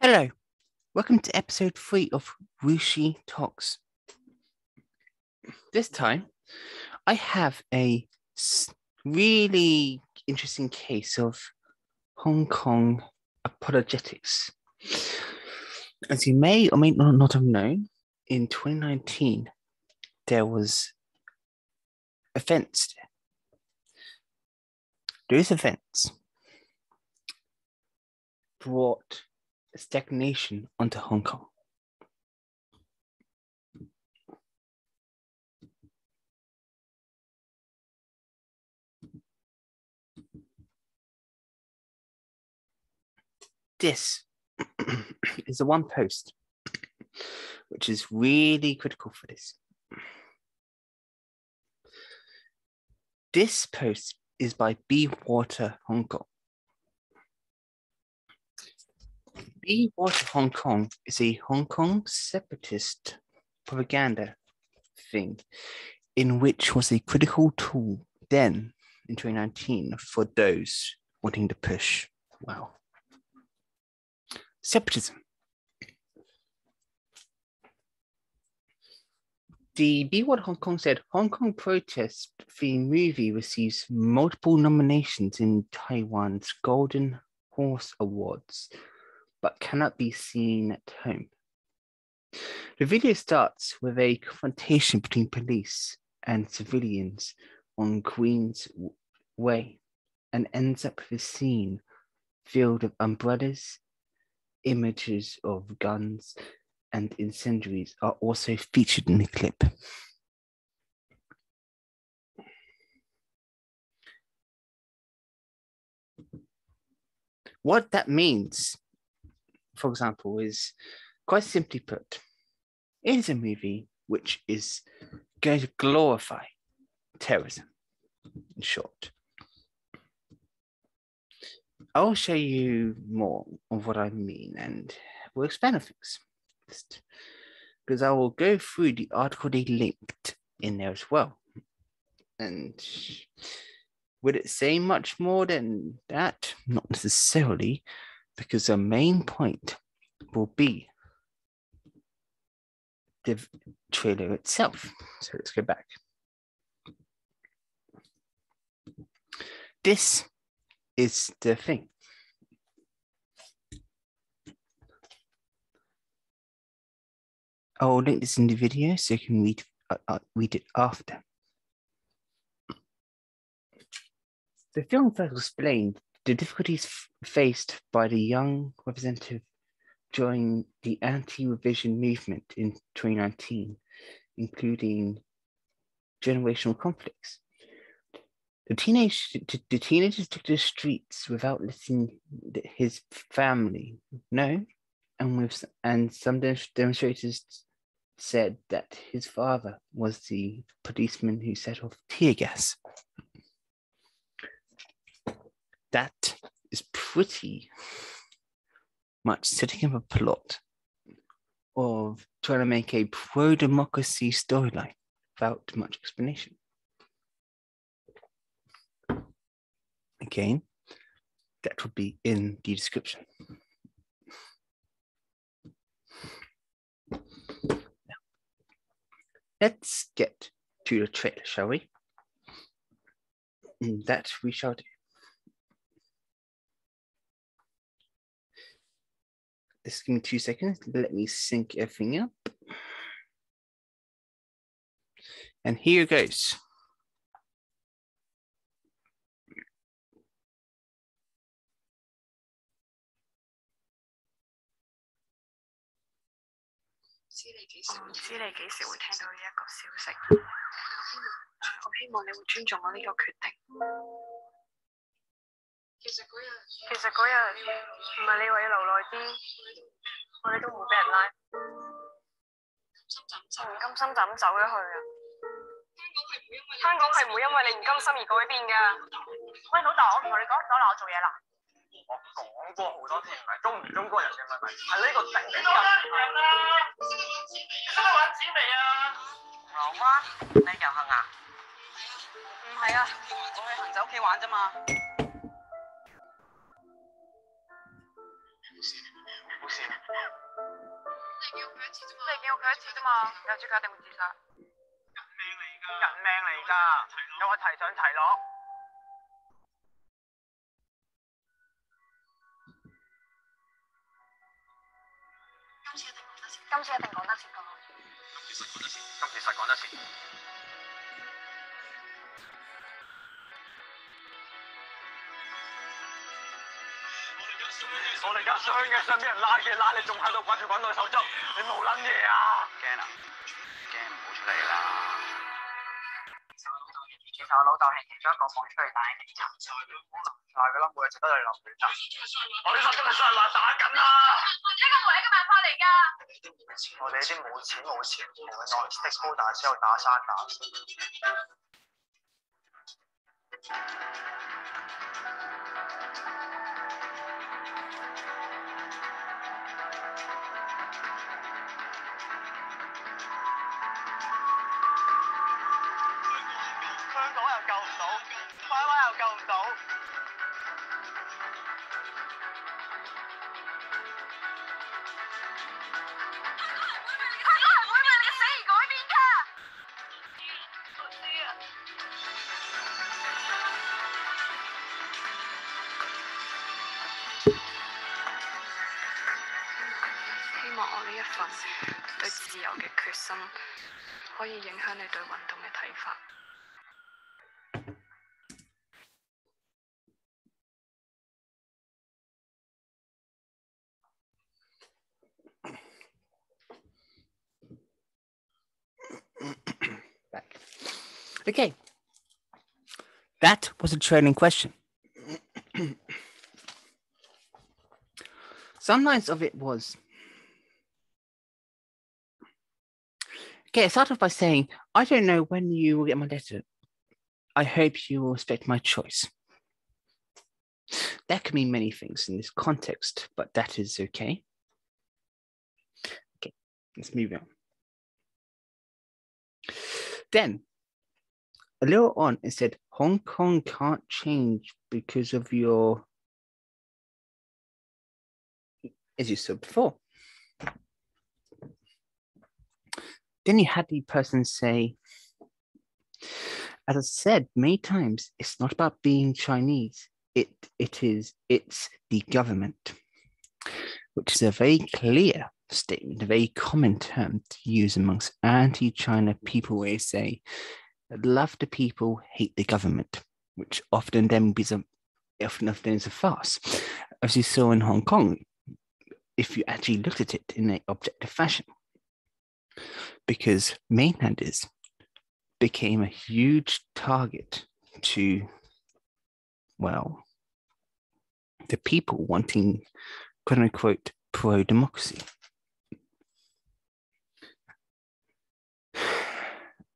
Hello, welcome to episode 3 of Wuxi Talks. This time, I have a really interesting case of Hong Kong apologetics. As you may or may not have known, in 2019, there was events. Those events brought stagnation onto Hong Kong. This is the one post which is really critical for this. This post is by Be Water Hong Kong. Be Water Hong Kong is a Hong Kong separatist propaganda thing, in which was a critical tool then in 2019 for those wanting to push, well, separatism. The Be Water Hong Kong said Hong Kong protest theme movie receives multiple nominations in Taiwan's Golden Horse Awards, but cannot be seen at home. The video starts with a confrontation between police and civilians on Queen's Way and ends up with a scene filled with umbrellas. Images of guns and incendiaries are also featured in the clip. What that means, for example, is quite simply put, it is a movie which is going to glorify terrorism, in short. I'll show you more of what I mean and we'll expand on things. Because I will go through the article they linked in there as well. And would it say much more than that? Not necessarily, because the main point will be the trailer itself. So let's go back. This is the thing. I'll link this in the video so you can read it after. The film first explained the difficulties faced by the young representative during the anti-revision movement in 2019, including generational conflicts. The teenagers took to the streets without letting his family know, and some demonstrators said that his father was the policeman who set off tear gas. That is pretty much setting up a plot of trying to make a pro-democracy storyline without much explanation. Again, that would be in the description. Now, let's get to the trailer, shall we? And that we shall do. Just give me 2 seconds. Let me sync everything up. And here goes.我唔知你幾時會聽到呢一個消息，我希望你會尊重我呢個決定。其實嗰日唔係你話要留耐啲，我哋都唔會俾人拉。我唔甘心就咁走咗去啊！香港係唔會因為你唔甘心而改變㗎。喂，老豆，我同你講，走啦，我做嘢啦。我講過好多次，唔係中唔中國人嘅問題，係呢個政治人啦。你收揾錢未啊？牛媽，你遊行啊？唔係啊，我去行仔屋企玩啫嘛。冇事。你叫佢一次啫嘛，有知佢一定會自殺。人命嚟㗎，又話提上提落。今次一定講得切㗎。今次實講得切。我哋而家傷嘅，想俾人拉嘅拉，你仲喺度掛住滾內手執，你冇撚嘢啊！驚啊！驚唔好出嚟啦！其實我老豆係其中一個放出去打嘅警察，功能唔大㗎啦，每日值得你留戀啊！我啲心真係上嚟打緊啊！呢個唔係一個辦法嚟㗎。我哋呢啲冇錢冇內識高打之後打生打死。香港又救唔到，台灣又救唔到。香港係會為你嘅死而改變㗎。我知啊。希望我呢一份對自由嘅決心，可以影響你對運動嘅睇法。Okay, that was a training question. Some lines of it was, okay, I started off by saying, I don't know when you will get my letter. I hope you will respect my choice. That can mean many things in this context, but that is okay. Okay, let's move on. Then, a little on, it said, Hong Kong can't change because of your, as you said before. Then you had the person say, as I said many times, it's not about being Chinese. It's the government, which is a very clear statement, a very common term to use amongst anti-China people where they say, love the people, hate the government, which often is a farce. As you saw in Hong Kong, if you actually looked at it in an objective fashion, because mainlanders became a huge target to, well, the people wanting, quote unquote, pro-democracy.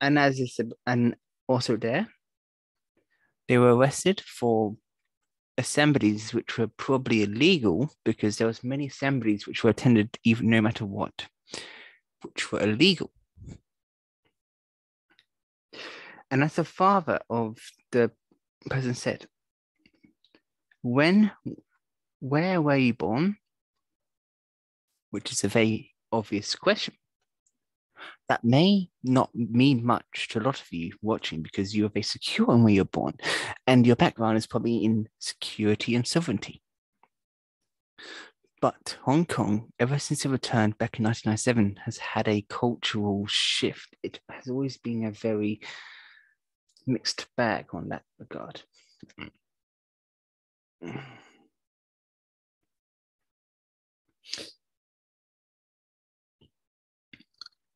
And as I said, and also there, they were arrested for assemblies which were probably illegal, because there was many assemblies which were attended even no matter what, which were illegal. And as the father of the person said, where were you born? Which is a very obvious question. That may not mean much to a lot of you watching, because you are very secure in where you're born, and your background is probably in security and sovereignty. But Hong Kong, ever since it returned back in 1997, has had a cultural shift. It has always been a very mixed bag on that regard.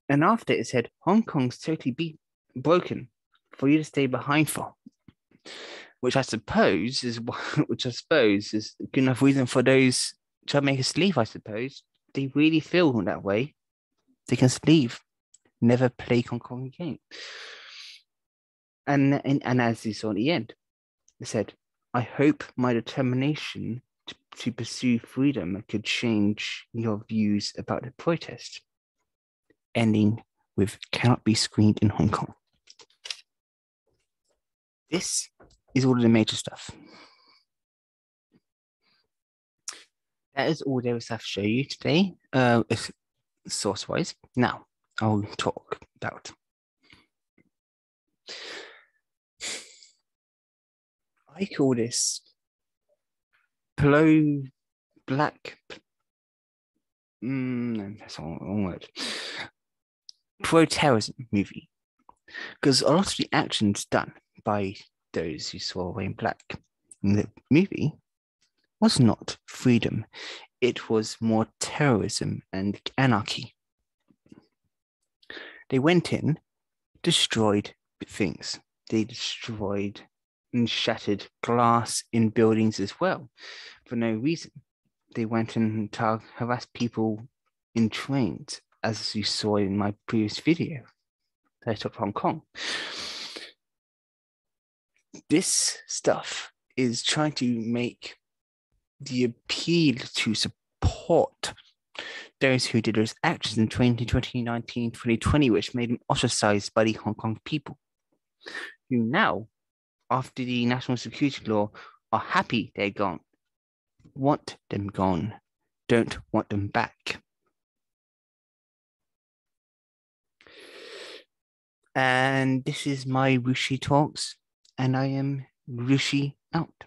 And after it said, Hong Kong's totally broken for you to stay behind for, which I suppose is good enough reason for those troublemakers to leave. I suppose they really feel that way. They can leave, never play Hong Kong again. And as you saw at the end, it said, I hope my determination to pursue freedom could change your views about the protest, ending with cannot be screened in Hong Kong. This is all of the major stuff. That is all there is to show you today, source-wise. Now, I'll talk about. I call this black. That's not one word. Pro-terrorism movie, because a lot of the actions done by those who saw wearing black in the movie was not freedom. It was more terrorism and anarchy. They went in, destroyed things. They destroyed and shattered glass in buildings as well for no reason. They went and harassed people in trains, as you saw in my previous video that I took Hong Kong. This stuff is trying to make the appeal to support those who did those actions in 2019, 2020, which made them ostracized by the Hong Kong people, who now, after the national security law, are happy they're gone. Want them gone. Don't want them back. And this is my Rushi Talks, and I am Rushi out.